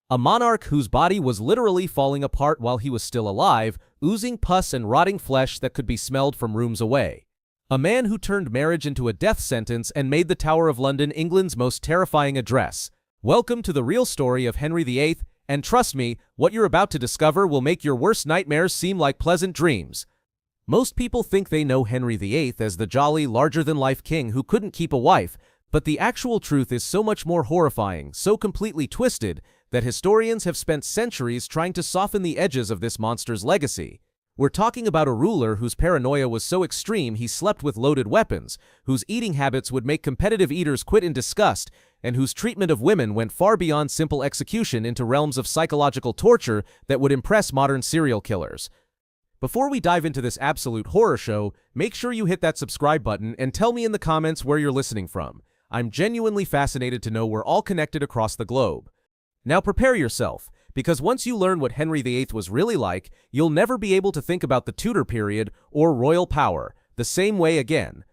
A monarch whose body was literally falling apart while he was still alive, oozing pus and rotting flesh that could be smelled from rooms away. A man who turned marriage into a death sentence and made the Tower of London England's most terrifying address. Welcome to the real story of Henry VIII, and trust me, what you're about to discover will make your worst nightmares seem like pleasant dreams. Most people think they know Henry VIII as the jolly, larger-than-life king who couldn't keep a wife, but the actual truth is so much more horrifying, so completely twisted, that historians have spent centuries trying to soften the edges of this monster's legacy. We're talking about a ruler whose paranoia was so extreme he slept with loaded weapons, whose eating habits would make competitive eaters quit in disgust, and whose treatment of women went far beyond simple execution into realms of psychological torture that would impress modern serial killers. Before we dive into this absolute horror show, make sure you hit that subscribe button and tell me in the comments where you're listening from. I'm genuinely fascinated to know we're all connected across the globe. Now prepare yourself, because once you learn what Henry VIII was really like, you'll never be able to think about the Tudor period or royal power the same way again.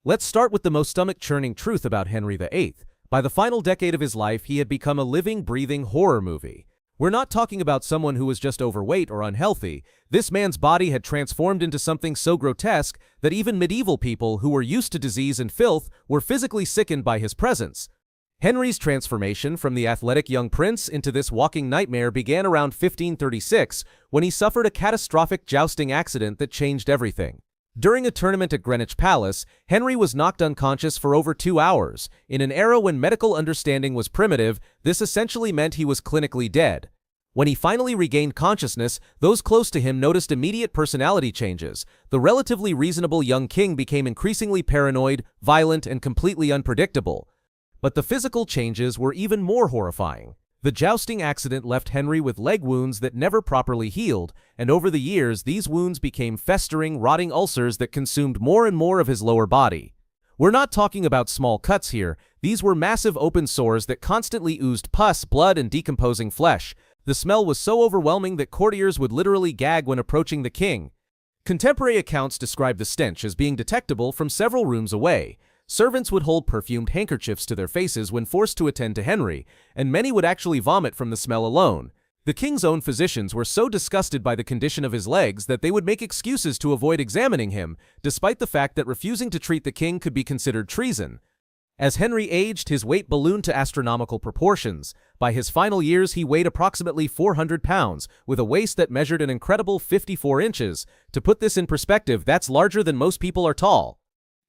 Let's start with the most stomach-churning truth about Henry VIII. By the final decade of his life, he had become a living, breathing horror movie. We're not talking about someone who was just overweight or unhealthy. This man's body had transformed into something so grotesque that even medieval people who were used to disease and filth were physically sickened by his presence. Henry's transformation from the athletic young prince into this walking nightmare began around 1536, when he suffered a catastrophic jousting accident that changed everything. During a tournament at Greenwich Palace, Henry was knocked unconscious for over 2 hours. In an era when medical understanding was primitive, this essentially meant he was clinically dead. When he finally regained consciousness, those close to him noticed immediate personality changes. The relatively reasonable young king became increasingly paranoid, violent, and completely unpredictable. But the physical changes were even more horrifying. The jousting accident left Henry with leg wounds that never properly healed, and over the years these wounds became festering, rotting ulcers that consumed more and more of his lower body. We're not talking about small cuts here. These were massive open sores that constantly oozed pus, blood, and decomposing flesh. The smell was so overwhelming that courtiers would literally gag when approaching the king. Contemporary accounts describe the stench as being detectable from several rooms away. Servants would hold perfumed handkerchiefs to their faces when forced to attend to Henry, and many would actually vomit from the smell alone. The king's own physicians were so disgusted by the condition of his legs that they would make excuses to avoid examining him, despite the fact that refusing to treat the king could be considered treason. As Henry aged, his weight ballooned to astronomical proportions. By his final years, he weighed approximately 400 pounds, with a waist that measured an incredible 54 inches. To put this in perspective, that's larger than most people are tall.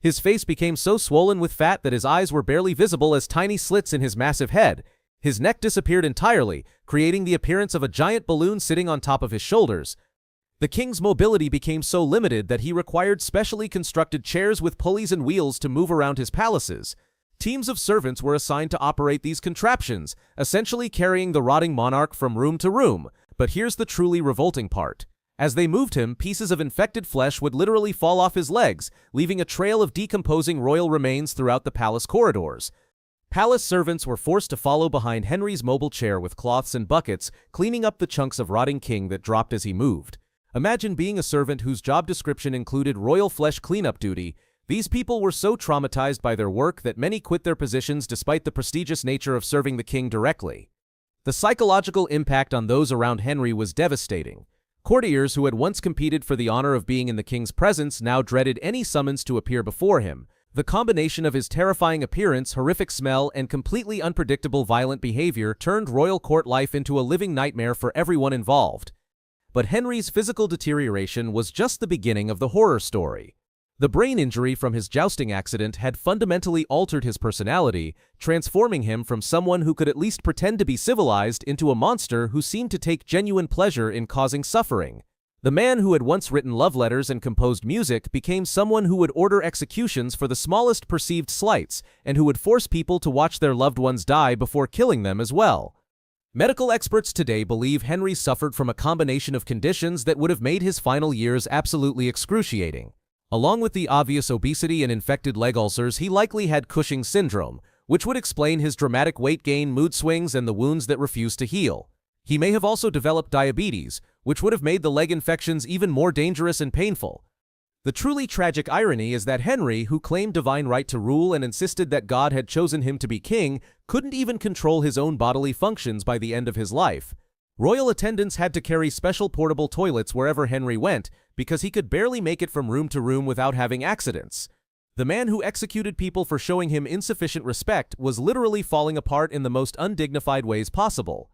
His face became so swollen with fat that his eyes were barely visible as tiny slits in his massive head. His neck disappeared entirely, creating the appearance of a giant balloon sitting on top of his shoulders. The king's mobility became so limited that he required specially constructed chairs with pulleys and wheels to move around his palaces. Teams of servants were assigned to operate these contraptions, essentially carrying the rotting monarch from room to room. But here's the truly revolting part. As they moved him, pieces of infected flesh would literally fall off his legs, leaving a trail of decomposing royal remains throughout the palace corridors. Palace servants were forced to follow behind Henry's mobile chair with cloths and buckets, cleaning up the chunks of rotting king that dropped as he moved. Imagine being a servant whose job description included royal flesh cleanup duty. These people were so traumatized by their work that many quit their positions despite the prestigious nature of serving the king directly. The psychological impact on those around Henry was devastating. Courtiers who had once competed for the honor of being in the king's presence now dreaded any summons to appear before him. The combination of his terrifying appearance, horrific smell, and completely unpredictable violent behavior turned royal court life into a living nightmare for everyone involved. But Henry's physical deterioration was just the beginning of the horror story. The brain injury from his jousting accident had fundamentally altered his personality, transforming him from someone who could at least pretend to be civilized into a monster who seemed to take genuine pleasure in causing suffering. The man who had once written love letters and composed music became someone who would order executions for the smallest perceived slights, and who would force people to watch their loved ones die before killing them as well. Medical experts today believe Henry suffered from a combination of conditions that would have made his final years absolutely excruciating. Along with the obvious obesity and infected leg ulcers, he likely had Cushing's syndrome, which would explain his dramatic weight gain, mood swings, and the wounds that refused to heal. He may have also developed diabetes, which would have made the leg infections even more dangerous and painful. The truly tragic irony is that Henry, who claimed divine right to rule and insisted that God had chosen him to be king, couldn't even control his own bodily functions by the end of his life. Royal attendants had to carry special portable toilets wherever Henry went because he could barely make it from room to room without having accidents. The man who executed people for showing him insufficient respect was literally falling apart in the most undignified ways possible.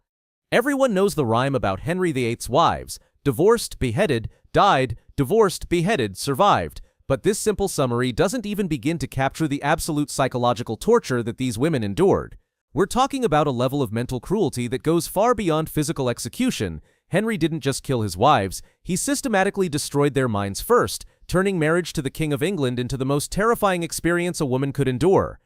Everyone knows the rhyme about Henry VIII's wives: divorced, beheaded, died, divorced, beheaded, survived. But this simple summary doesn't even begin to capture the absolute psychological torture that these women endured. We're talking about a level of mental cruelty that goes far beyond physical execution. Henry didn't just kill his wives, he systematically destroyed their minds first, turning marriage to the King of England into the most terrifying experience a woman could endure.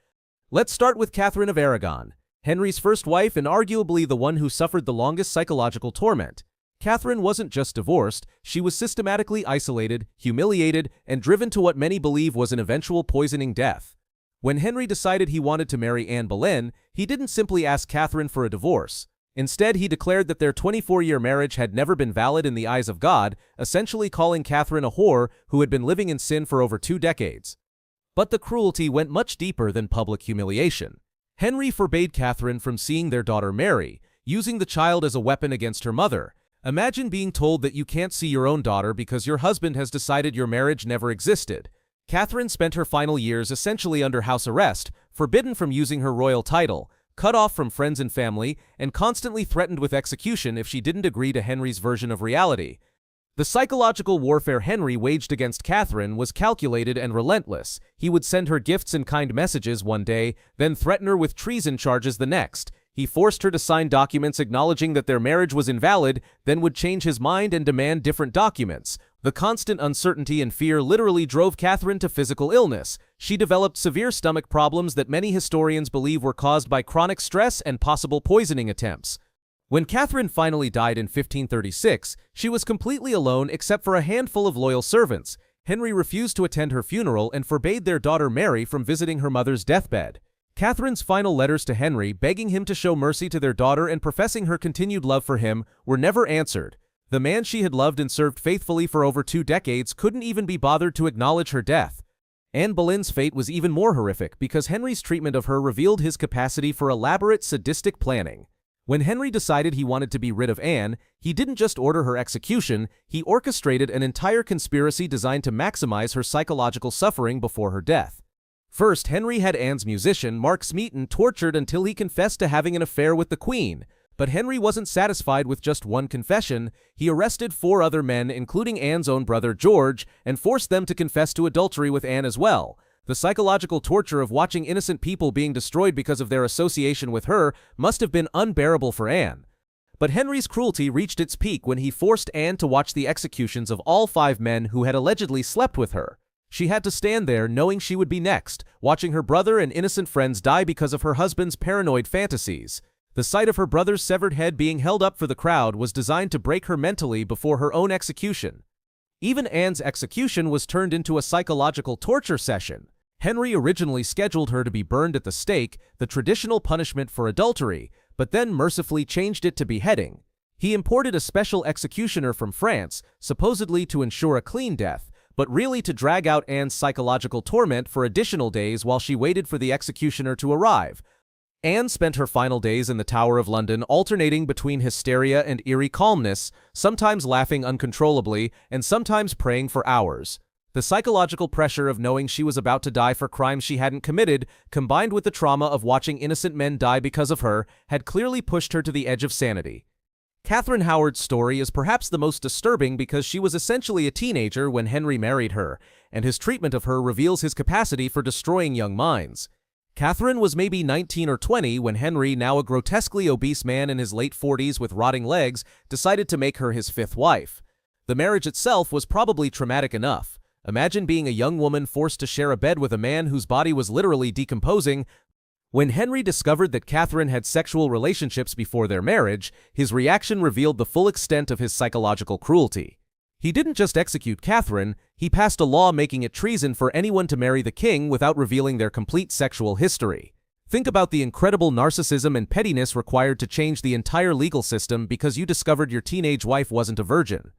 Let's start with Catherine of Aragon, Henry's first wife and arguably the one who suffered the longest psychological torment. Catherine wasn't just divorced, she was systematically isolated, humiliated, and driven to what many believe was an eventual poisoning death. When Henry decided he wanted to marry Anne Boleyn, he didn't simply ask Catherine for a divorce. Instead, he declared that their 24-year marriage had never been valid in the eyes of God, essentially calling Catherine a whore who had been living in sin for over 2 decades. But the cruelty went much deeper than public humiliation. Henry forbade Catherine from seeing their daughter Mary, using the child as a weapon against her mother. Imagine being told that you can't see your own daughter because your husband has decided your marriage never existed. Catherine spent her final years essentially under house arrest, forbidden from using her royal title, cut off from friends and family, and constantly threatened with execution if she didn't agree to Henry's version of reality. The psychological warfare Henry waged against Catherine was calculated and relentless. He would send her gifts and kind messages one day, then threaten her with treason charges the next. He forced her to sign documents acknowledging that their marriage was invalid, then would change his mind and demand different documents. The constant uncertainty and fear literally drove Catherine to physical illness. She developed severe stomach problems that many historians believe were caused by chronic stress and possible poisoning attempts. When Catherine finally died in 1536, she was completely alone except for a handful of loyal servants. Henry refused to attend her funeral and forbade their daughter Mary from visiting her mother's deathbed. Catherine's final letters to Henry, begging him to show mercy to their daughter and professing her continued love for him, were never answered. The man she had loved and served faithfully for over 2 decades couldn't even be bothered to acknowledge her death. Anne Boleyn's fate was even more horrific because Henry's treatment of her revealed his capacity for elaborate sadistic planning. When Henry decided he wanted to be rid of Anne, he didn't just order her execution, he orchestrated an entire conspiracy designed to maximize her psychological suffering before her death. First, Henry had Anne's musician, Mark Smeaton, tortured until he confessed to having an affair with the Queen. But Henry wasn't satisfied with just one confession. He arrested 4 other men, including Anne's own brother George, and forced them to confess to adultery with Anne as well. The psychological torture of watching innocent people being destroyed because of their association with her must have been unbearable for Anne. But Henry's cruelty reached its peak when he forced Anne to watch the executions of all 5 men who had allegedly slept with her. She had to stand there knowing she would be next, watching her brother and innocent friends die because of her husband's paranoid fantasies. The sight of her brother's severed head being held up for the crowd was designed to break her mentally before her own execution. Even Anne's execution was turned into a psychological torture session. Henry originally scheduled her to be burned at the stake, the traditional punishment for adultery, but then mercifully changed it to beheading. He imported a special executioner from France, supposedly to ensure a clean death, but really to drag out Anne's psychological torment for additional days while she waited for the executioner to arrive. Anne spent her final days in the Tower of London alternating between hysteria and eerie calmness, sometimes laughing uncontrollably and sometimes praying for hours. The psychological pressure of knowing she was about to die for crimes she hadn't committed, combined with the trauma of watching innocent men die because of her, had clearly pushed her to the edge of sanity. Catherine Howard's story is perhaps the most disturbing because she was essentially a teenager when Henry married her, and his treatment of her reveals his capacity for destroying young minds. Catherine was maybe 19 or 20 when Henry, now a grotesquely obese man in his late 40s with rotting legs, decided to make her his 5th wife. The marriage itself was probably traumatic enough. Imagine being a young woman forced to share a bed with a man whose body was literally decomposing. When Henry discovered that Catherine had sexual relationships before their marriage, his reaction revealed the full extent of his psychological cruelty. He didn't just execute Catherine, he passed a law making it treason for anyone to marry the king without revealing their complete sexual history. Think about the incredible narcissism and pettiness required to change the entire legal system because you discovered your teenage wife wasn't a virgin.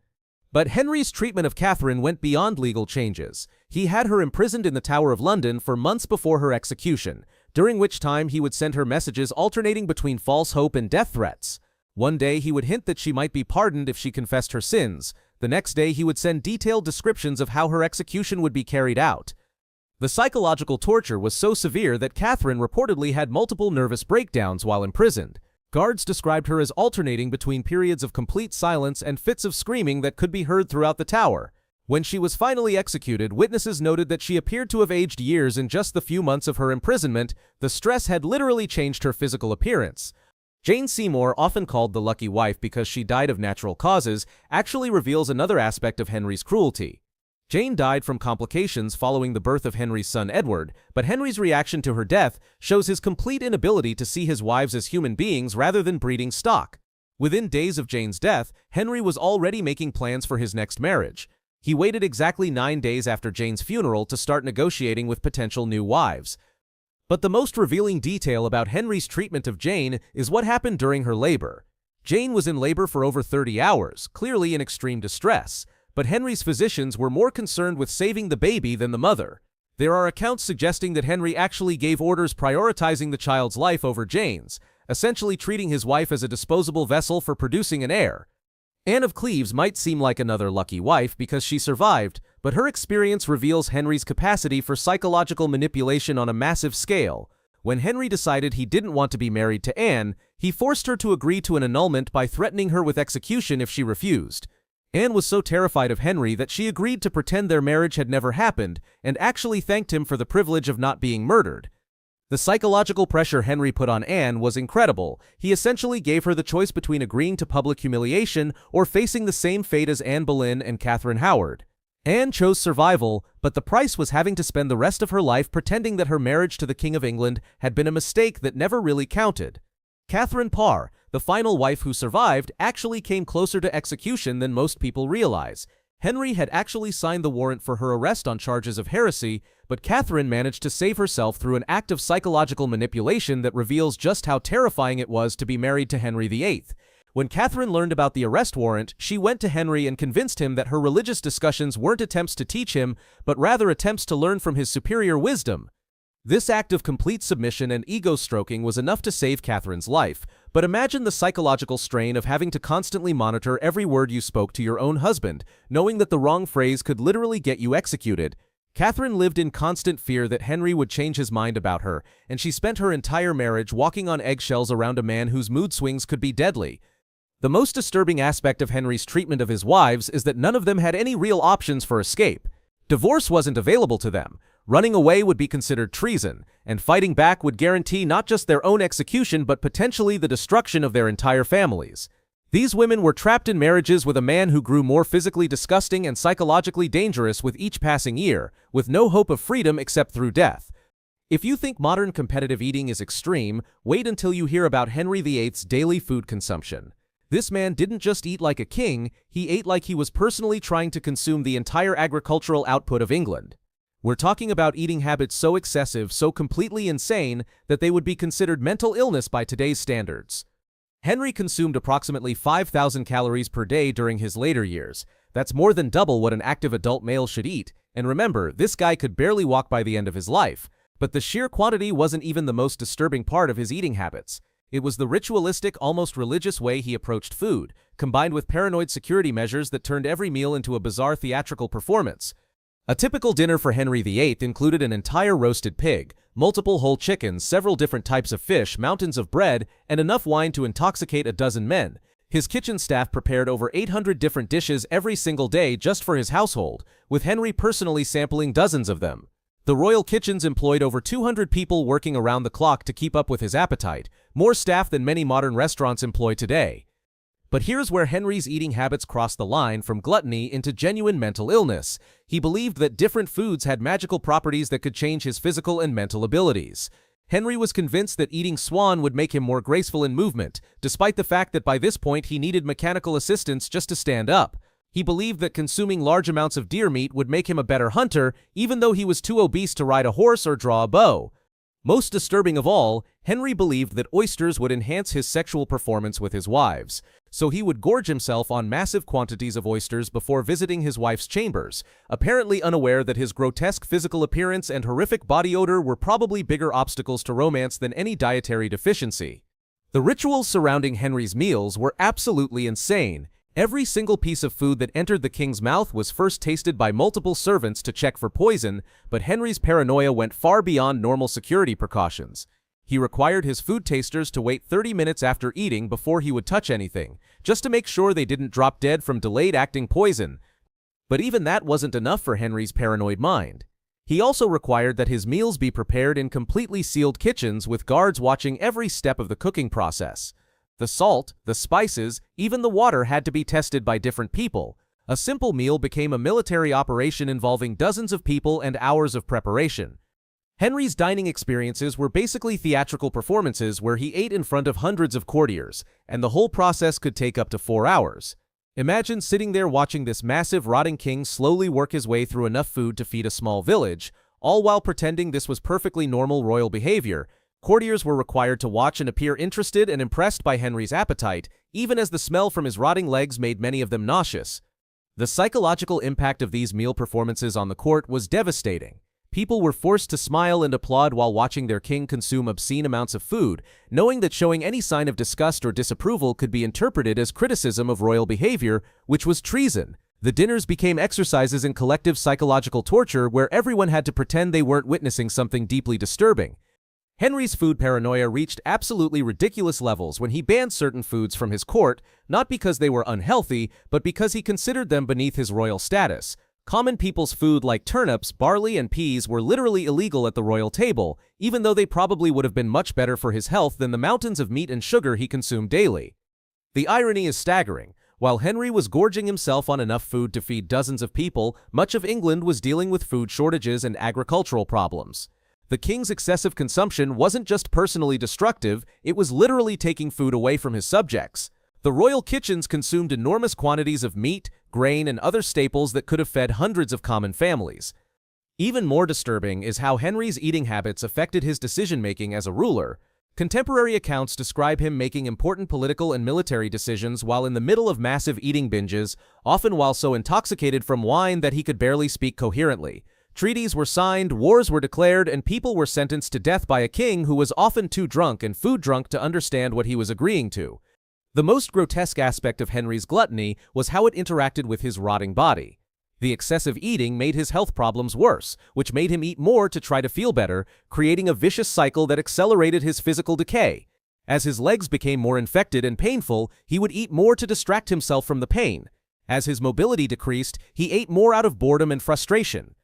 But Henry's treatment of Catherine went beyond legal changes. He had her imprisoned in the Tower of London for months before her execution, during which time he would send her messages alternating between false hope and death threats. One day he would hint that she might be pardoned if she confessed her sins. The next day he would send detailed descriptions of how her execution would be carried out. The psychological torture was so severe that Catherine reportedly had multiple nervous breakdowns while imprisoned. Guards described her as alternating between periods of complete silence and fits of screaming that could be heard throughout the tower. When she was finally executed, witnesses noted that she appeared to have aged years in just the few months of her imprisonment. The stress had literally changed her physical appearance. Jane Seymour, often called the lucky wife because she died of natural causes, actually reveals another aspect of Henry's cruelty. Jane died from complications following the birth of Henry's son Edward, but Henry's reaction to her death shows his complete inability to see his wives as human beings rather than breeding stock. Within days of Jane's death, Henry was already making plans for his next marriage. He waited exactly 9 days after Jane's funeral to start negotiating with potential new wives. But the most revealing detail about Henry's treatment of Jane is what happened during her labor. Jane was in labor for over 30 hours, clearly in extreme distress. But Henry's physicians were more concerned with saving the baby than the mother. There are accounts suggesting that Henry actually gave orders prioritizing the child's life over Jane's, essentially treating his wife as a disposable vessel for producing an heir. Anne of Cleves might seem like another lucky wife because she survived, but her experience reveals Henry's capacity for psychological manipulation on a massive scale. When Henry decided he didn't want to be married to Anne, he forced her to agree to an annulment by threatening her with execution if she refused. Anne was so terrified of Henry that she agreed to pretend their marriage had never happened and actually thanked him for the privilege of not being murdered. The psychological pressure Henry put on Anne was incredible. He essentially gave her the choice between agreeing to public humiliation or facing the same fate as Anne Boleyn and Catherine Howard. Anne chose survival, but the price was having to spend the rest of her life pretending that her marriage to the King of England had been a mistake that never really counted. Catherine Parr, the final wife who survived, actually came closer to execution than most people realize. Henry had actually signed the warrant for her arrest on charges of heresy, but Catherine managed to save herself through an act of psychological manipulation that reveals just how terrifying it was to be married to Henry VIII. When Catherine learned about the arrest warrant, she went to Henry and convinced him that her religious discussions weren't attempts to teach him, but rather attempts to learn from his superior wisdom. This act of complete submission and ego-stroking was enough to save Catherine's life, but imagine the psychological strain of having to constantly monitor every word you spoke to your own husband, knowing that the wrong phrase could literally get you executed. Catherine lived in constant fear that Henry would change his mind about her, and she spent her entire marriage walking on eggshells around a man whose mood swings could be deadly. The most disturbing aspect of Henry's treatment of his wives is that none of them had any real options for escape. Divorce wasn't available to them. Running away would be considered treason, and fighting back would guarantee not just their own execution but potentially the destruction of their entire families. These women were trapped in marriages with a man who grew more physically disgusting and psychologically dangerous with each passing year, with no hope of freedom except through death. If you think modern competitive eating is extreme, wait until you hear about Henry VIII's daily food consumption. This man didn't just eat like a king, he ate like he was personally trying to consume the entire agricultural output of England. We're talking about eating habits so excessive, so completely insane, that they would be considered mental illness by today's standards. Henry consumed approximately 5,000 calories per day during his later years. That's more than double what an active adult male should eat. And remember, this guy could barely walk by the end of his life. But the sheer quantity wasn't even the most disturbing part of his eating habits. It was the ritualistic, almost religious way he approached food, combined with paranoid security measures that turned every meal into a bizarre theatrical performance. A typical dinner for Henry VIII included an entire roasted pig, multiple whole chickens, several different types of fish, mountains of bread, and enough wine to intoxicate a dozen men. His kitchen staff prepared over 800 different dishes every single day just for his household, with Henry personally sampling dozens of them. The royal kitchens employed over 200 people working around the clock to keep up with his appetite, more staff than many modern restaurants employ today. But here's where Henry's eating habits crossed the line from gluttony into genuine mental illness. He believed that different foods had magical properties that could change his physical and mental abilities. Henry was convinced that eating swan would make him more graceful in movement, despite the fact that by this point he needed mechanical assistance just to stand up. He believed that consuming large amounts of deer meat would make him a better hunter, even though he was too obese to ride a horse or draw a bow. Most disturbing of all, Henry believed that oysters would enhance his sexual performance with his wives. so he would gorge himself on massive quantities of oysters before visiting his wife's chambers, apparently unaware that his grotesque physical appearance and horrific body odor were probably bigger obstacles to romance than any dietary deficiency. The rituals surrounding Henry's meals were absolutely insane. Every single piece of food that entered the king's mouth was first tasted by multiple servants to check for poison, but Henry's paranoia went far beyond normal security precautions. He required his food tasters to wait 30 minutes after eating before he would touch anything, just to make sure they didn't drop dead from delayed-acting poison. But even that wasn't enough for Henry's paranoid mind. He also required that his meals be prepared in completely sealed kitchens with guards watching every step of the cooking process. The salt, the spices, even the water had to be tested by different people. A simple meal became a military operation involving dozens of people and hours of preparation. Henry's dining experiences were basically theatrical performances where he ate in front of hundreds of courtiers, and the whole process could take up to 4 hours. Imagine sitting there watching this massive rotting king slowly work his way through enough food to feed a small village, all while pretending this was perfectly normal royal behavior. Courtiers were required to watch and appear interested and impressed by Henry's appetite, even as the smell from his rotting legs made many of them nauseous. The psychological impact of these meal performances on the court was devastating. People were forced to smile and applaud while watching their king consume obscene amounts of food, knowing that showing any sign of disgust or disapproval could be interpreted as criticism of royal behavior, which was treason. The dinners became exercises in collective psychological torture where everyone had to pretend they weren't witnessing something deeply disturbing. Henry's food paranoia reached absolutely ridiculous levels when he banned certain foods from his court, not because they were unhealthy, but because he considered them beneath his royal status. Common people's food like turnips, barley, and peas were literally illegal at the royal table, even though they probably would have been much better for his health than the mountains of meat and sugar he consumed daily. The irony is staggering. While Henry was gorging himself on enough food to feed dozens of people, much of England was dealing with food shortages and agricultural problems. The king's excessive consumption wasn't just personally destructive, it was literally taking food away from his subjects. The royal kitchens consumed enormous quantities of meat, grain, and other staples that could have fed hundreds of common families. Even more disturbing is how Henry's eating habits affected his decision-making as a ruler. Contemporary accounts describe him making important political and military decisions while in the middle of massive eating binges, often while so intoxicated from wine that he could barely speak coherently. Treaties were signed, wars were declared, and people were sentenced to death by a king who was often too drunk and food drunk to understand what he was agreeing to. The most grotesque aspect of Henry's gluttony was how it interacted with his rotting body. The excessive eating made his health problems worse, which made him eat more to try to feel better, creating a vicious cycle that accelerated his physical decay. As his legs became more infected and painful, he would eat more to distract himself from the pain. As his mobility decreased, he ate more out of boredom and frustration.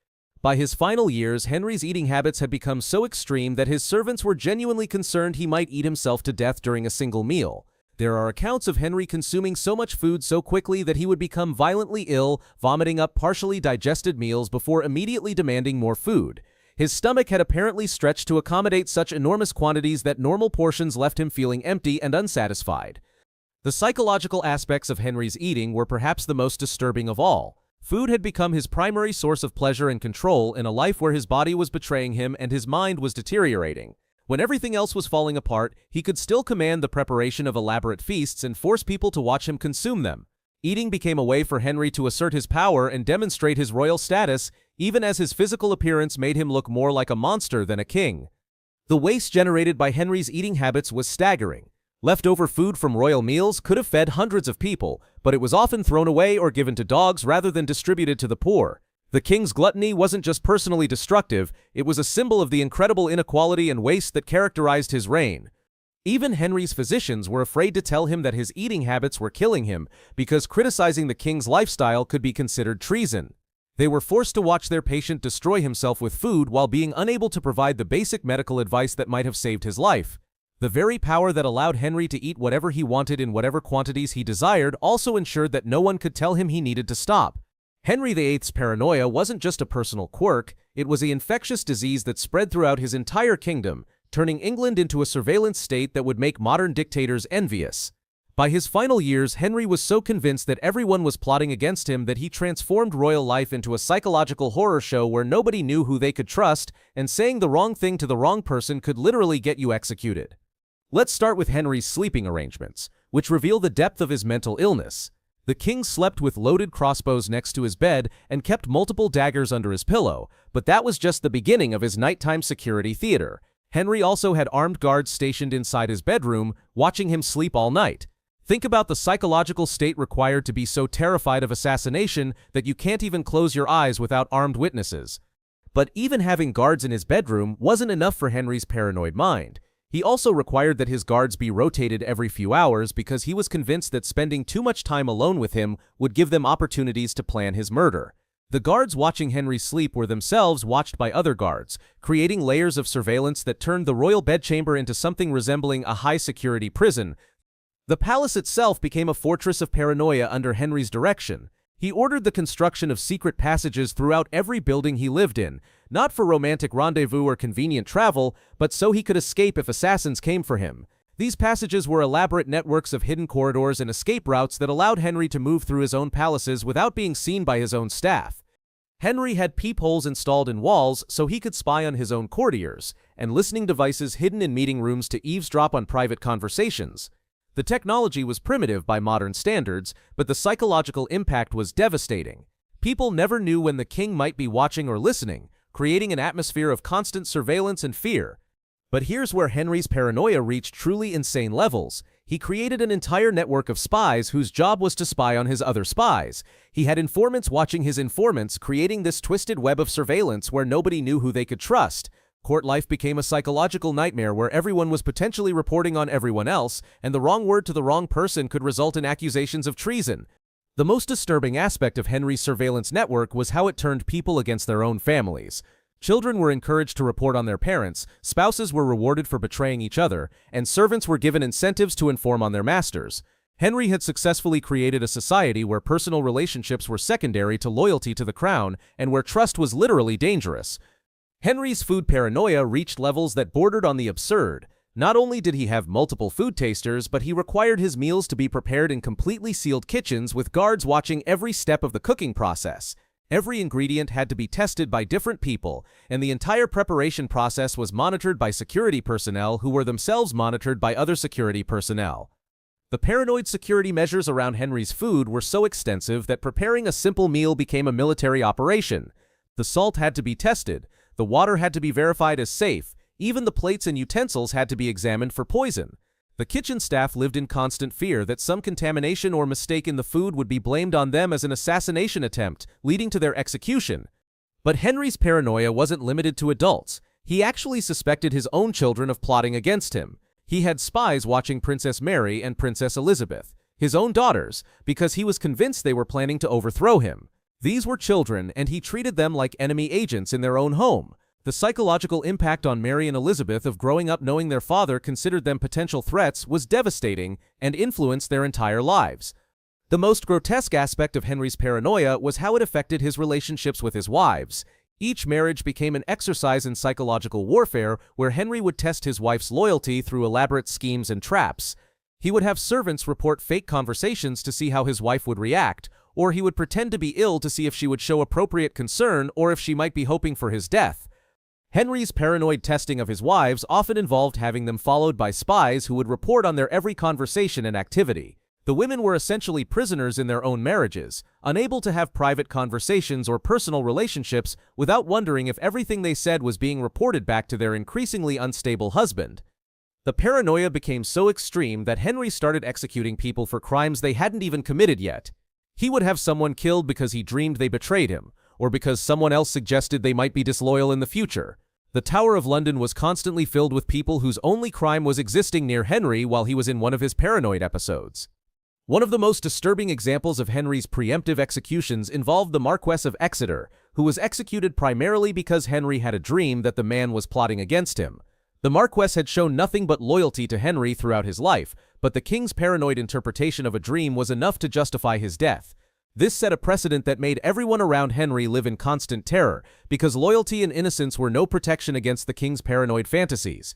By his final years, Henry's eating habits had become so extreme that his servants were genuinely concerned he might eat himself to death during a single meal. There are accounts of Henry consuming so much food so quickly that he would become violently ill, vomiting up partially digested meals before immediately demanding more food. His stomach had apparently stretched to accommodate such enormous quantities that normal portions left him feeling empty and unsatisfied. The psychological aspects of Henry's eating were perhaps the most disturbing of all. Food had become his primary source of pleasure and control in a life where his body was betraying him and his mind was deteriorating. When everything else was falling apart, he could still command the preparation of elaborate feasts and force people to watch him consume them. Eating became a way for Henry to assert his power and demonstrate his royal status, even as his physical appearance made him look more like a monster than a king. The waste generated by Henry's eating habits was staggering. Leftover food from royal meals could have fed hundreds of people, but it was often thrown away or given to dogs rather than distributed to the poor. The king's gluttony wasn't just personally destructive, it was a symbol of the incredible inequality and waste that characterized his reign. Even Henry's physicians were afraid to tell him that his eating habits were killing him, because criticizing the king's lifestyle could be considered treason. They were forced to watch their patient destroy himself with food while being unable to provide the basic medical advice that might have saved his life. The very power that allowed Henry to eat whatever he wanted in whatever quantities he desired also ensured that no one could tell him he needed to stop. Henry VIII's paranoia wasn't just a personal quirk, it was an infectious disease that spread throughout his entire kingdom, turning England into a surveillance state that would make modern dictators envious. By his final years, Henry was so convinced that everyone was plotting against him that he transformed royal life into a psychological horror show where nobody knew who they could trust, and saying the wrong thing to the wrong person could literally get you executed. Let's start with Henry's sleeping arrangements. which reveal the depth of his mental illness. The king slept with loaded crossbows next to his bed and kept multiple daggers under his pillow, but that was just the beginning of his nighttime security theater. Henry also had armed guards stationed inside his bedroom, watching him sleep all night. Think about the psychological state required to be so terrified of assassination that you can't even close your eyes without armed witnesses. But even having guards in his bedroom wasn't enough for Henry's paranoid mind. He also required that his guards be rotated every few hours because he was convinced that spending too much time alone with him would give them opportunities to plan his murder. The guards watching Henry sleep were themselves watched by other guards, creating layers of surveillance that turned the royal bedchamber into something resembling a high-security prison. The palace itself became a fortress of paranoia under Henry's direction. He ordered the construction of secret passages throughout every building he lived in, not for romantic rendezvous or convenient travel, but so he could escape if assassins came for him. These passages were elaborate networks of hidden corridors and escape routes that allowed Henry to move through his own palaces without being seen by his own staff. Henry had peepholes installed in walls so he could spy on his own courtiers, and listening devices hidden in meeting rooms to eavesdrop on private conversations. The technology was primitive by modern standards, but the psychological impact was devastating. People never knew when the king might be watching or listening, creating an atmosphere of constant surveillance and fear. But here's where Henry's paranoia reached truly insane levels. He created an entire network of spies whose job was to spy on his other spies. He had informants watching his informants, creating this twisted web of surveillance where nobody knew who they could trust. Court life became a psychological nightmare where everyone was potentially reporting on everyone else, and the wrong word to the wrong person could result in accusations of treason. The most disturbing aspect of Henry's surveillance network was how it turned people against their own families. Children were encouraged to report on their parents, spouses were rewarded for betraying each other, and servants were given incentives to inform on their masters. Henry had successfully created a society where personal relationships were secondary to loyalty to the crown and where trust was literally dangerous. Henry's food paranoia reached levels that bordered on the absurd. Not only did he have multiple food tasters, but he required his meals to be prepared in completely sealed kitchens with guards watching every step of the cooking process. Every ingredient had to be tested by different people, and the entire preparation process was monitored by security personnel who were themselves monitored by other security personnel. The paranoid security measures around Henry's food were so extensive that preparing a simple meal became a military operation. The salt had to be tested, the water had to be verified as safe, even the plates and utensils had to be examined for poison. The kitchen staff lived in constant fear that some contamination or mistake in the food would be blamed on them as an assassination attempt, leading to their execution. But Henry's paranoia wasn't limited to adults. He actually suspected his own children of plotting against him. He had spies watching Princess Mary and Princess Elizabeth, his own daughters, because he was convinced they were planning to overthrow him. These were children, and he treated them like enemy agents in their own home. The psychological impact on Mary and Elizabeth of growing up knowing their father considered them potential threats was devastating and influenced their entire lives. The most grotesque aspect of Henry's paranoia was how it affected his relationships with his wives. Each marriage became an exercise in psychological warfare where Henry would test his wife's loyalty through elaborate schemes and traps. He would have servants report fake conversations to see how his wife would react, or he would pretend to be ill to see if she would show appropriate concern or if she might be hoping for his death. Henry's paranoid testing of his wives often involved having them followed by spies who would report on their every conversation and activity. The women were essentially prisoners in their own marriages, unable to have private conversations or personal relationships without wondering if everything they said was being reported back to their increasingly unstable husband. The paranoia became so extreme that Henry started executing people for crimes they hadn't even committed yet. He would have someone killed because he dreamed they betrayed him, or because someone else suggested they might be disloyal in the future. The Tower of London was constantly filled with people whose only crime was existing near Henry while he was in one of his paranoid episodes. One of the most disturbing examples of Henry's preemptive executions involved the Marquess of Exeter, who was executed primarily because Henry had a dream that the man was plotting against him. The Marquess had shown nothing but loyalty to Henry throughout his life, but the king's paranoid interpretation of a dream was enough to justify his death. This set a precedent that made everyone around Henry live in constant terror, because loyalty and innocence were no protection against the king's paranoid fantasies.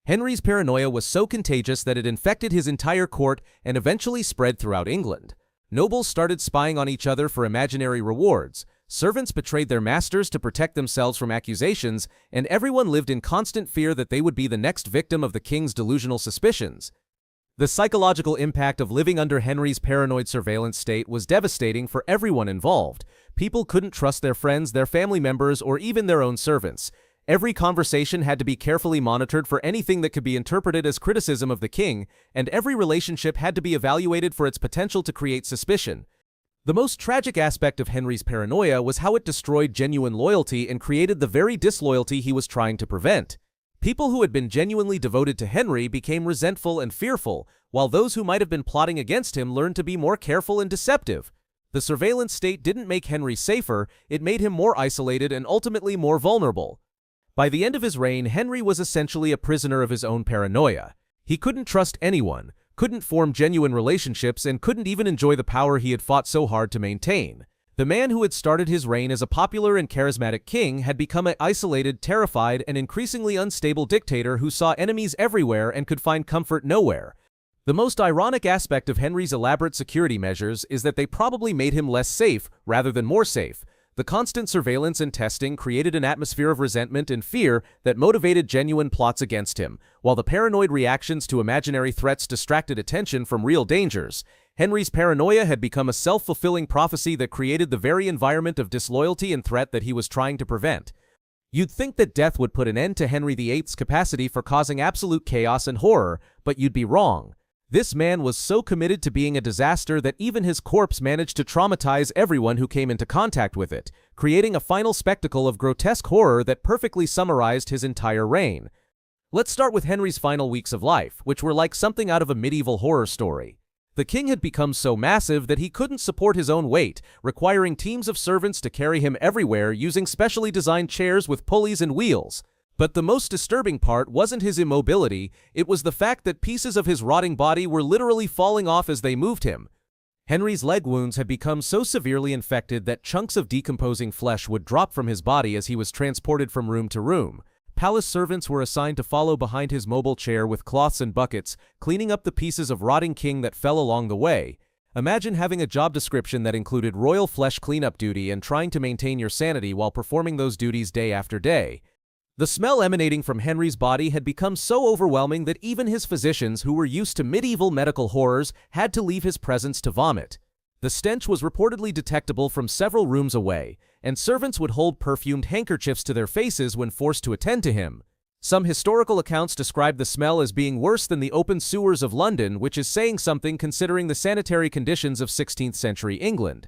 Henry's paranoia was so contagious that it infected his entire court and eventually spread throughout England. Nobles started spying on each other for imaginary rewards, servants betrayed their masters to protect themselves from accusations, and everyone lived in constant fear that they would be the next victim of the king's delusional suspicions. The psychological impact of living under Henry's paranoid surveillance state was devastating for everyone involved. People couldn't trust their friends, their family members, or even their own servants. Every conversation had to be carefully monitored for anything that could be interpreted as criticism of the king, and every relationship had to be evaluated for its potential to create suspicion. The most tragic aspect of Henry's paranoia was how it destroyed genuine loyalty and created the very disloyalty he was trying to prevent. People who had been genuinely devoted to Henry became resentful and fearful, while those who might have been plotting against him learned to be more careful and deceptive. The surveillance state didn't make Henry safer, it made him more isolated and ultimately more vulnerable. By the end of his reign, Henry was essentially a prisoner of his own paranoia. He couldn't trust anyone, couldn't form genuine relationships, and couldn't even enjoy the power he had fought so hard to maintain. The man who had started his reign as a popular and charismatic king had become an isolated, terrified, and increasingly unstable dictator who saw enemies everywhere and could find comfort nowhere. The most ironic aspect of Henry's elaborate security measures is that they probably made him less safe rather than more safe. The constant surveillance and testing created an atmosphere of resentment and fear that motivated genuine plots against him, while the paranoid reactions to imaginary threats distracted attention from real dangers. Henry's paranoia had become a self-fulfilling prophecy that created the very environment of disloyalty and threat that he was trying to prevent. You'd think that death would put an end to Henry VIII's capacity for causing absolute chaos and horror, but you'd be wrong. This man was so committed to being a disaster that even his corpse managed to traumatize everyone who came into contact with it, creating a final spectacle of grotesque horror that perfectly summarized his entire reign. Let's start with Henry's final weeks of life, which were like something out of a medieval horror story. The king had become so massive that he couldn't support his own weight, requiring teams of servants to carry him everywhere using specially designed chairs with pulleys and wheels. But the most disturbing part wasn't his immobility, it was the fact that pieces of his rotting body were literally falling off as they moved him. Henry's leg wounds had become so severely infected that chunks of decomposing flesh would drop from his body as he was transported from room to room. Palace servants were assigned to follow behind his mobile chair with cloths and buckets, cleaning up the pieces of rotting king that fell along the way. Imagine having a job description that included royal flesh cleanup duty and trying to maintain your sanity while performing those duties day after day. The smell emanating from Henry's body had become so overwhelming that even his physicians, who were used to medieval medical horrors, had to leave his presence to vomit. The stench was reportedly detectable from several rooms away, and servants would hold perfumed handkerchiefs to their faces when forced to attend to him. Some historical accounts describe the smell as being worse than the open sewers of London, which is saying something considering the sanitary conditions of 16th century England.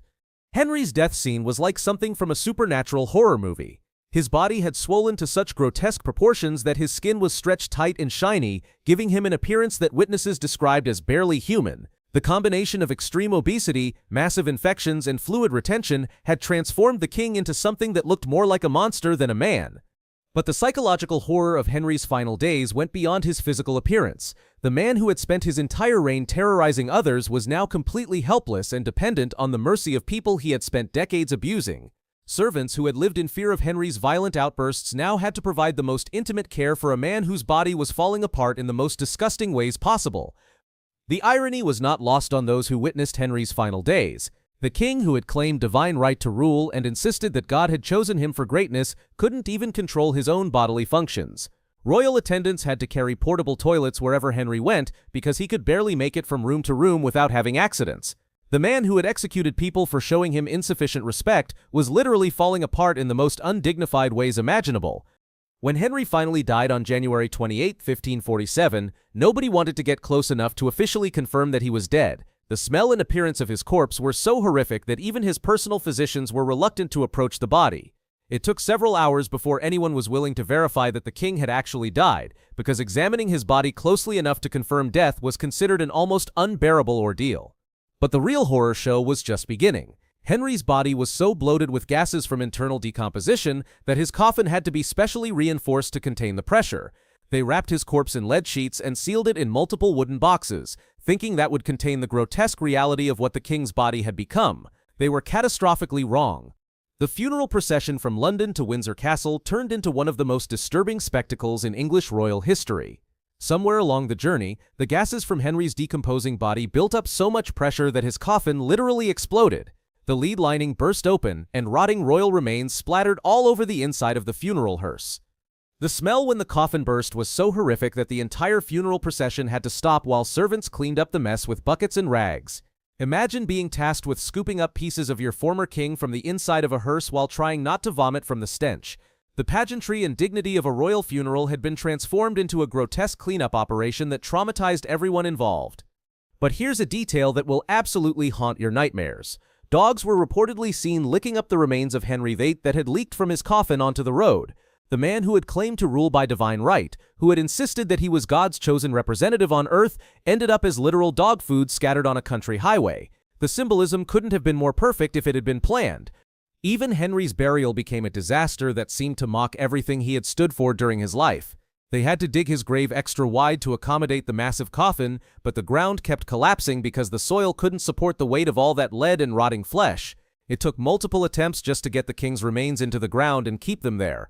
Henry's death scene was like something from a supernatural horror movie. His body had swollen to such grotesque proportions that his skin was stretched tight and shiny, giving him an appearance that witnesses described as barely human. The combination of extreme obesity, massive infections, and fluid retention had transformed the king into something that looked more like a monster than a man. But the psychological horror of Henry's final days went beyond his physical appearance. The man who had spent his entire reign terrorizing others was now completely helpless and dependent on the mercy of people he had spent decades abusing. Servants who had lived in fear of Henry's violent outbursts now had to provide the most intimate care for a man whose body was falling apart in the most disgusting ways possible. The irony was not lost on those who witnessed Henry's final days. The king, who had claimed divine right to rule and insisted that God had chosen him for greatness, couldn't even control his own bodily functions. Royal attendants had to carry portable toilets wherever Henry went because he could barely make it from room to room without having accidents. The man who had executed people for showing him insufficient respect was literally falling apart in the most undignified ways imaginable. When Henry finally died on January 28, 1547, nobody wanted to get close enough to officially confirm that he was dead. The smell and appearance of his corpse were so horrific that even his personal physicians were reluctant to approach the body. It took several hours before anyone was willing to verify that the king had actually died, because examining his body closely enough to confirm death was considered an almost unbearable ordeal. But the real horror show was just beginning. Henry's body was so bloated with gases from internal decomposition that his coffin had to be specially reinforced to contain the pressure. They wrapped his corpse in lead sheets and sealed it in multiple wooden boxes, thinking that would contain the grotesque reality of what the king's body had become. They were catastrophically wrong. The funeral procession from London to Windsor Castle turned into one of the most disturbing spectacles in English royal history. Somewhere along the journey, the gases from Henry's decomposing body built up so much pressure that his coffin literally exploded. The lead lining burst open, and rotting royal remains splattered all over the inside of the funeral hearse. The smell when the coffin burst was so horrific that the entire funeral procession had to stop while servants cleaned up the mess with buckets and rags. Imagine being tasked with scooping up pieces of your former king from the inside of a hearse while trying not to vomit from the stench. The pageantry and dignity of a royal funeral had been transformed into a grotesque cleanup operation that traumatized everyone involved. But here's a detail that will absolutely haunt your nightmares. Dogs were reportedly seen licking up the remains of Henry VIII that had leaked from his coffin onto the road. The man who had claimed to rule by divine right, who had insisted that he was God's chosen representative on earth, ended up as literal dog food scattered on a country highway. The symbolism couldn't have been more perfect if it had been planned. Even Henry's burial became a disaster that seemed to mock everything he had stood for during his life. They had to dig his grave extra wide to accommodate the massive coffin, but the ground kept collapsing because the soil couldn't support the weight of all that lead and rotting flesh. It took multiple attempts just to get the king's remains into the ground and keep them there.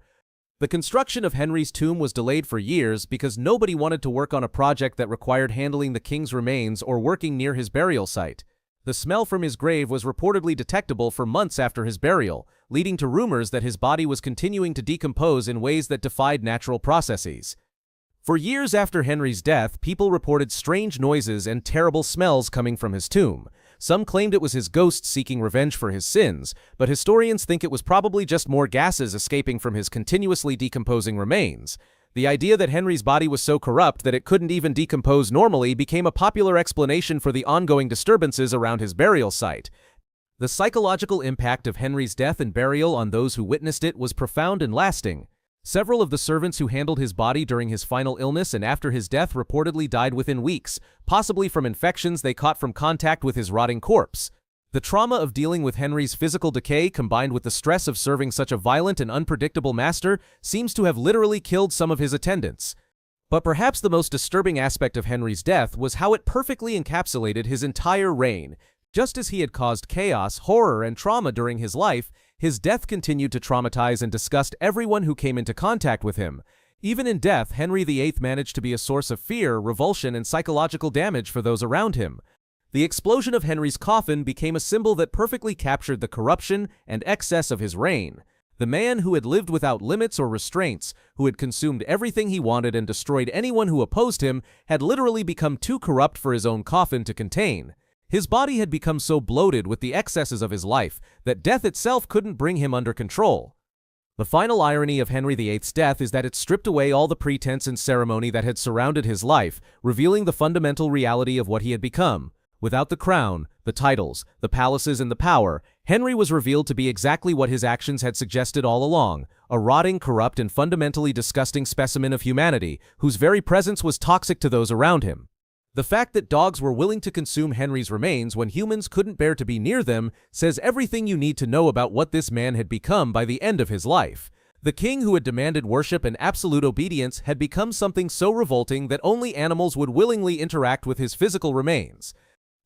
The construction of Henry's tomb was delayed for years because nobody wanted to work on a project that required handling the king's remains or working near his burial site. The smell from his grave was reportedly detectable for months after his burial, leading to rumors that his body was continuing to decompose in ways that defied natural processes. For years after Henry's death, people reported strange noises and terrible smells coming from his tomb. Some claimed it was his ghost seeking revenge for his sins, but historians think it was probably just more gases escaping from his continuously decomposing remains. The idea that Henry's body was so corrupt that it couldn't even decompose normally became a popular explanation for the ongoing disturbances around his burial site. The psychological impact of Henry's death and burial on those who witnessed it was profound and lasting. Several of the servants who handled his body during his final illness and after his death reportedly died within weeks, possibly from infections they caught from contact with his rotting corpse. The trauma of dealing with Henry's physical decay combined with the stress of serving such a violent and unpredictable master seems to have literally killed some of his attendants. But perhaps the most disturbing aspect of Henry's death was how it perfectly encapsulated his entire reign. Just as he had caused chaos, horror, and trauma during his life, his death continued to traumatize and disgust everyone who came into contact with him. Even in death, Henry VIII managed to be a source of fear, revulsion, and psychological damage for those around him. The explosion of Henry's coffin became a symbol that perfectly captured the corruption and excess of his reign. The man who had lived without limits or restraints, who had consumed everything he wanted and destroyed anyone who opposed him, had literally become too corrupt for his own coffin to contain. His body had become so bloated with the excesses of his life that death itself couldn't bring him under control. The final irony of Henry VIII's death is that it stripped away all the pretense and ceremony that had surrounded his life, revealing the fundamental reality of what he had become. Without the crown, the titles, the palaces, and the power, Henry was revealed to be exactly what his actions had suggested all along, a rotting, corrupt, and fundamentally disgusting specimen of humanity, whose very presence was toxic to those around him. The fact that dogs were willing to consume Henry's remains when humans couldn't bear to be near them says everything you need to know about what this man had become by the end of his life. The king who had demanded worship and absolute obedience had become something so revolting that only animals would willingly interact with his physical remains.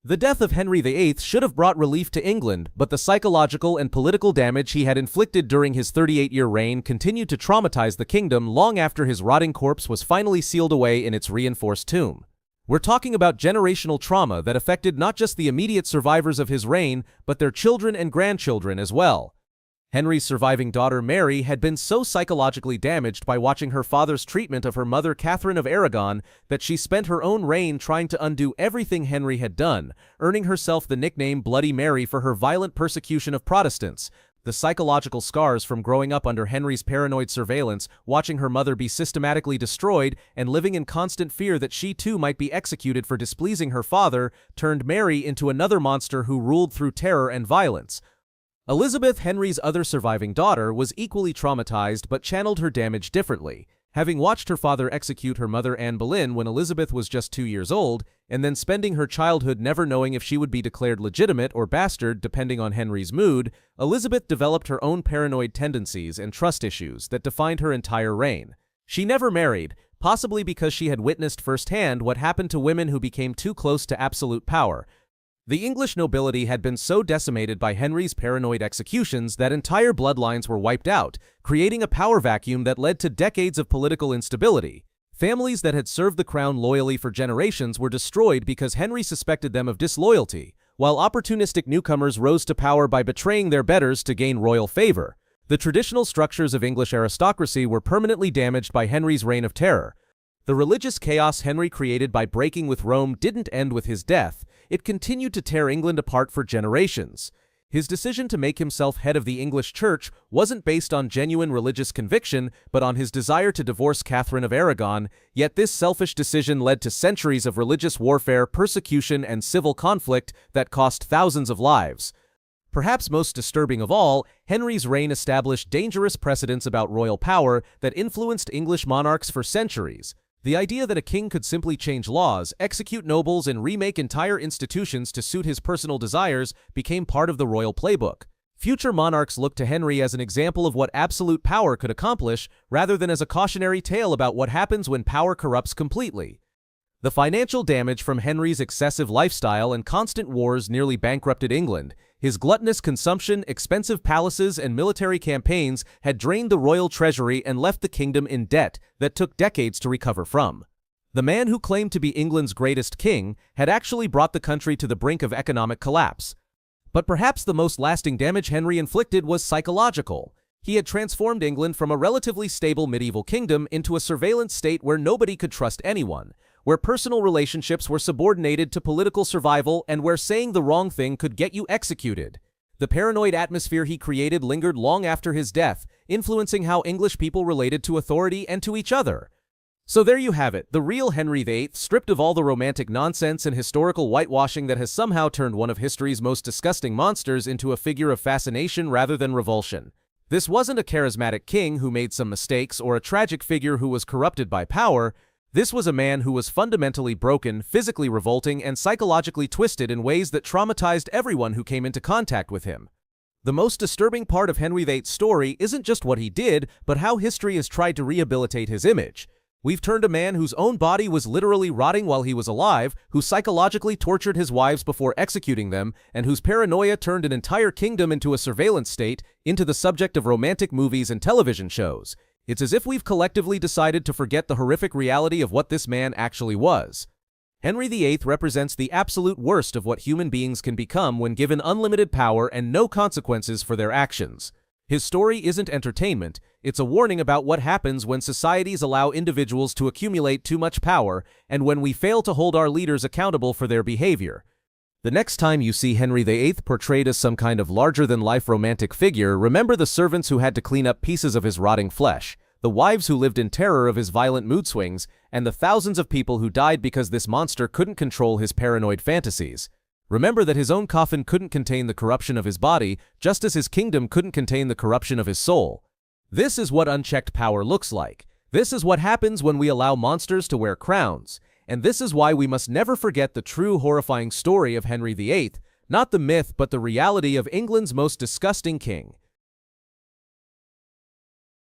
The death of Henry VIII should have brought relief to England, but the psychological and political damage he had inflicted during his 38-year reign continued to traumatize the kingdom long after his rotting corpse was finally sealed away in its reinforced tomb. We're talking about generational trauma that affected not just the immediate survivors of his reign, but their children and grandchildren as well. Henry's surviving daughter Mary had been so psychologically damaged by watching her father's treatment of her mother Catherine of Aragon that she spent her own reign trying to undo everything Henry had done, earning herself the nickname Bloody Mary for her violent persecution of Protestants. The psychological scars from growing up under Henry's paranoid surveillance, watching her mother be systematically destroyed, and living in constant fear that she too might be executed for displeasing her father, turned Mary into another monster who ruled through terror and violence. Elizabeth, Henry's other surviving daughter, was equally traumatized but channeled her damage differently. Having watched her father execute her mother Anne Boleyn when Elizabeth was just 2 years old, and then spending her childhood never knowing if she would be declared legitimate or bastard depending on Henry's mood, Elizabeth developed her own paranoid tendencies and trust issues that defined her entire reign. She never married, possibly because she had witnessed firsthand what happened to women who became too close to absolute power. The English nobility had been so decimated by Henry's paranoid executions that entire bloodlines were wiped out, creating a power vacuum that led to decades of political instability. Families that had served the crown loyally for generations were destroyed because Henry suspected them of disloyalty, while opportunistic newcomers rose to power by betraying their betters to gain royal favor. The traditional structures of English aristocracy were permanently damaged by Henry's reign of terror. The religious chaos Henry created by breaking with Rome didn't end with his death. It continued to tear England apart for generations. His decision to make himself head of the English Church wasn't based on genuine religious conviction, but on his desire to divorce Catherine of Aragon, yet this selfish decision led to centuries of religious warfare, persecution, and civil conflict that cost thousands of lives. Perhaps most disturbing of all, Henry's reign established dangerous precedents about royal power that influenced English monarchs for centuries. The idea that a king could simply change laws, execute nobles, and remake entire institutions to suit his personal desires became part of the royal playbook. Future monarchs looked to Henry as an example of what absolute power could accomplish, rather than as a cautionary tale about what happens when power corrupts completely. The financial damage from Henry's excessive lifestyle and constant wars nearly bankrupted England. His gluttonous consumption, expensive palaces, and military campaigns had drained the royal treasury and left the kingdom in debt that took decades to recover from. The man who claimed to be England's greatest king had actually brought the country to the brink of economic collapse. But perhaps the most lasting damage Henry inflicted was psychological. He had transformed England from a relatively stable medieval kingdom into a surveillance state where nobody could trust anyone, where personal relationships were subordinated to political survival, and where saying the wrong thing could get you executed. The paranoid atmosphere he created lingered long after his death, influencing how English people related to authority and to each other. So there you have it, the real Henry VIII, stripped of all the romantic nonsense and historical whitewashing that has somehow turned one of history's most disgusting monsters into a figure of fascination rather than revulsion. This wasn't a charismatic king who made some mistakes or a tragic figure who was corrupted by power. This was a man who was fundamentally broken, physically revolting, and psychologically twisted in ways that traumatized everyone who came into contact with him. The most disturbing part of Henry VIII's story isn't just what he did, but how history has tried to rehabilitate his image. We've turned a man whose own body was literally rotting while he was alive, who psychologically tortured his wives before executing them, and whose paranoia turned an entire kingdom into a surveillance state, into the subject of romantic movies and television shows. It's as if we've collectively decided to forget the horrific reality of what this man actually was. Henry VIII represents the absolute worst of what human beings can become when given unlimited power and no consequences for their actions. His story isn't entertainment, it's a warning about what happens when societies allow individuals to accumulate too much power and when we fail to hold our leaders accountable for their behavior. The next time you see Henry VIII portrayed as some kind of larger-than-life romantic figure, remember the servants who had to clean up pieces of his rotting flesh, the wives who lived in terror of his violent mood swings, and the thousands of people who died because this monster couldn't control his paranoid fantasies. Remember that his own coffin couldn't contain the corruption of his body, just as his kingdom couldn't contain the corruption of his soul. This is what unchecked power looks like. This is what happens when we allow monsters to wear crowns. And this is why we must never forget the true horrifying story of Henry VIII, not the myth but the reality of England's most disgusting king.